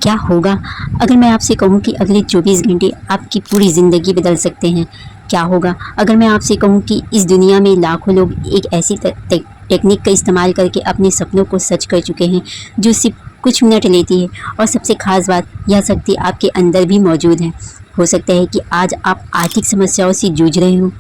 क्या होगा अगर मैं आपसे कहूँ कि अगले 24 घंटे आपकी पूरी ज़िंदगी बदल सकते हैं? क्या होगा अगर मैं आपसे कहूँ कि इस दुनिया में लाखों लोग एक ऐसी टेक्निक का इस्तेमाल करके अपने सपनों को सच कर चुके हैं जो सिर्फ कुछ मिनट लेती है, और सबसे ख़ास बात, यह शक्ति आपके अंदर भी मौजूद है। हो सकता है कि आज आप आर्थिक समस्याओं से जूझ रहे हो,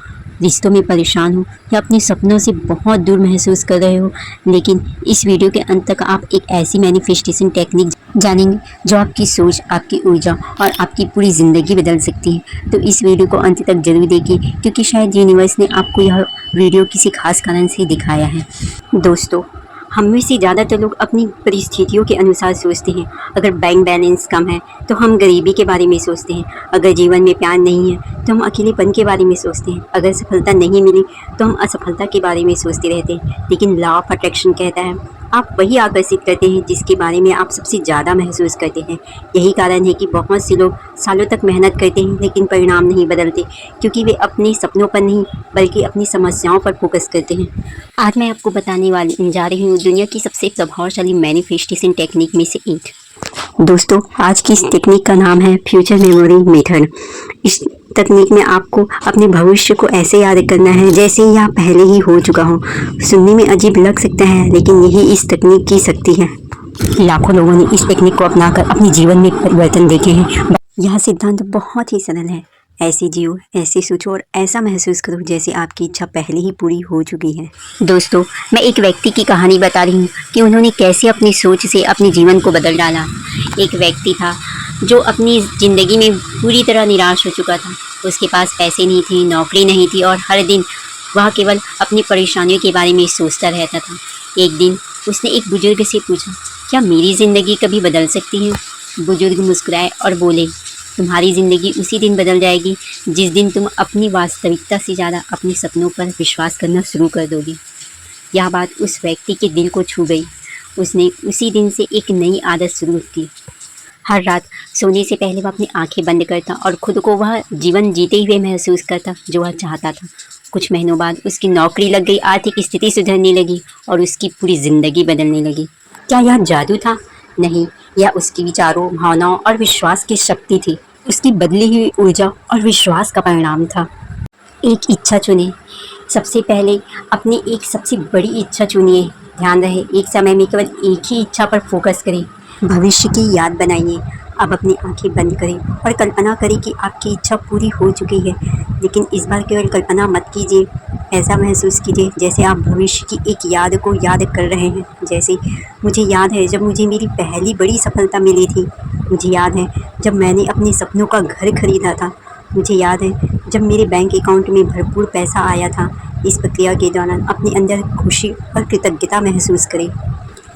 रिश्तों में परेशान हो, या अपने सपनों से बहुत दूर महसूस कर रहे हो, लेकिन इस वीडियो के अंत तक आप एक ऐसी मैनिफेस्टेशन टेक्निक जानेंगे जो आपकी सोच, आपकी ऊर्जा और आपकी पूरी ज़िंदगी बदल सकती है। तो इस वीडियो को अंत तक जरूर देखिए, क्योंकि शायद यूनिवर्स ने आपको यह वीडियो किसी खास कारण से दिखाया है। दोस्तों, हम में से ज़्यादातर लोग अपनी परिस्थितियों के अनुसार सोचते हैं। अगर बैंक बैलेंस कम है तो हम गरीबी के बारे में सोचते हैं, अगर जीवन में प्यार नहीं है तो हम अकेलेपन के बारे में सोचते हैं, अगर सफलता नहीं मिली तो हम असफलता के बारे में सोचते रहते हैं। लेकिन लॉ ऑफ अट्रैक्शन कहता है, आप वही आकर्षित करते हैं जिसके बारे में आप सबसे ज़्यादा महसूस करते हैं। यही कारण है कि बहुत से लोग सालों तक मेहनत करते हैं लेकिन परिणाम नहीं बदलते, क्योंकि वे अपने सपनों पर नहीं बल्कि अपनी समस्याओं पर फोकस करते हैं। आज मैं आपको बताने वाली जा रही हूँ दुनिया की सबसे प्रभावशाली मैनिफेस्टेशन टेक्निक में से एक। दोस्तों, आज की इस टेक्निक का नाम है फ्यूचर मेमोरी मेथड। इस तकनीक में आपको अपने भविष्य को ऐसे याद करना है जैसे यह पहले ही हो चुका हो। सुनने में अजीब लग सकता है, लेकिन यही इस तकनीक की शक्ति है। लाखों लोगों ने इस टेक्निक को अपनाकर अपने जीवन में परिवर्तन देखे हैं। यह सिद्धांत बहुत ही सरल है। ऐसे जियो, ऐसे सोचो और ऐसा महसूस करो जैसे आपकी इच्छा पहले ही पूरी हो चुकी है। दोस्तों, मैं एक व्यक्ति की कहानी बता रही हूँ कि उन्होंने कैसे अपनी सोच से अपने जीवन को बदल डाला। एक व्यक्ति था जो अपनी ज़िंदगी में पूरी तरह निराश हो चुका था। उसके पास पैसे नहीं थे, नौकरी नहीं थी, और हर दिन वह केवल अपनी परेशानियों के बारे में सोचता रहता था। एक दिन उसने एक बुजुर्ग से पूछा, क्या मेरी ज़िंदगी कभी बदल सकती है? बुजुर्ग मुस्कुराए और बोले, तुम्हारी ज़िंदगी उसी दिन बदल जाएगी जिस दिन तुम अपनी वास्तविकता से ज़्यादा अपने सपनों पर विश्वास करना शुरू कर दोगे। यह बात उस व्यक्ति के दिल को छू गई। उसने उसी दिन से एक नई आदत शुरू की। हर रात सोने से पहले वह अपनी आंखें बंद करता और खुद को वह जीवन जीते हुए महसूस करता जो वह चाहता था। कुछ महीनों बाद उसकी नौकरी लग गई, आर्थिक स्थिति सुधरने लगी और उसकी पूरी ज़िंदगी बदलने लगी। क्या यह जादू था? नहीं, यह उसके विचारों, भावनाओं और विश्वास की शक्ति थी। उसकी बदली हुई ऊर्जा और विश्वास का परिणाम था। एक इच्छा चुनें। सबसे पहले अपनी एक सबसे बड़ी इच्छा चुनिए। ध्यान रहे, एक समय में केवल एक ही इच्छा पर फोकस करें। भविष्य की याद बनाइए। अब अपनी आंखें बंद करें और कल्पना करें कि आपकी इच्छा पूरी हो चुकी है। लेकिन इस बार केवल कल्पना मत कीजिए, ऐसा महसूस कीजिए जैसे आप भविष्य की एक याद को याद कर रहे हैं। जैसे, मुझे याद है जब मुझे मेरी पहली बड़ी सफलता मिली थी। मुझे याद है जब मैंने अपने सपनों का घर खरीदा था। मुझे याद है जब मेरे बैंक अकाउंट में भरपूर पैसा आया था। इस प्रक्रिया के दौरान अपने अंदर खुशी और कृतज्ञता महसूस करें।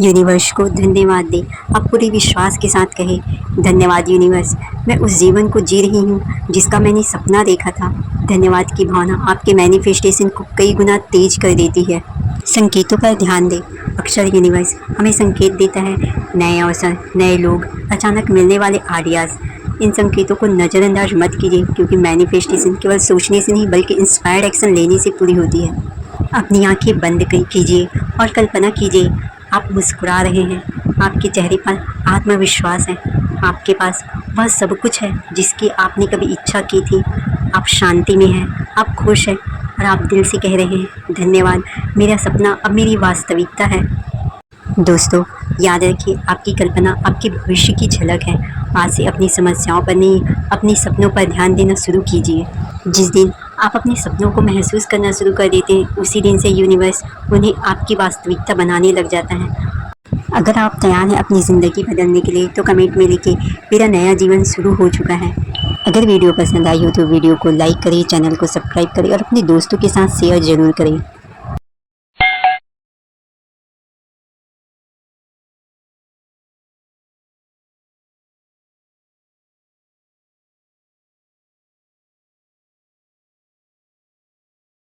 यूनिवर्स को धन्यवाद दें। आप पूरे विश्वास के साथ कहें, धन्यवाद यूनिवर्स, मैं उस जीवन को जी रही हूँ जिसका मैंने सपना देखा था। धन्यवाद की भावना आपके मैनिफेस्टेशन को कई गुना तेज कर देती है। संकेतों पर ध्यान दें। अक्सर यूनिवर्स हमें संकेत देता है, नए अवसर, नए लोग, अचानक मिलने वाले आइडियाज़। इन संकेतों को नज़रअंदाज मत कीजिए, क्योंकि मैनिफेस्टेशन केवल सोचने से नहीं बल्कि इंस्पायर्ड एक्शन लेने से पूरी होती है। अपनी आंखें बंद कीजिए और कल्पना कीजिए आप मुस्कुरा रहे हैं। आपके चेहरे पर आत्मविश्वास है। आपके पास वह सब कुछ है जिसकी आपने कभी इच्छा की थी। आप शांति में हैं, आप खुश हैं और आप दिल से कह रहे हैं, धन्यवाद, मेरा सपना अब मेरी वास्तविकता है। दोस्तों, याद रखिए, आपकी कल्पना आपके भविष्य की झलक है। आज से अपनी समस्याओं पर नहीं, अपने सपनों पर ध्यान देना शुरू कीजिए। जिस दिन आप अपने सपनों को महसूस करना शुरू कर देते हैं, उसी दिन से यूनिवर्स उन्हें आपकी वास्तविकता बनाने लग जाता है। अगर आप तैयार हैं अपनी ज़िंदगी बदलने के लिए, तो कमेंट में लिखिए, मेरा नया जीवन शुरू हो चुका है। अगर वीडियो पसंद आई हो तो वीडियो को लाइक करें, चैनल को सब्सक्राइब करें और अपने दोस्तों के साथ शेयर ज़रूर करें।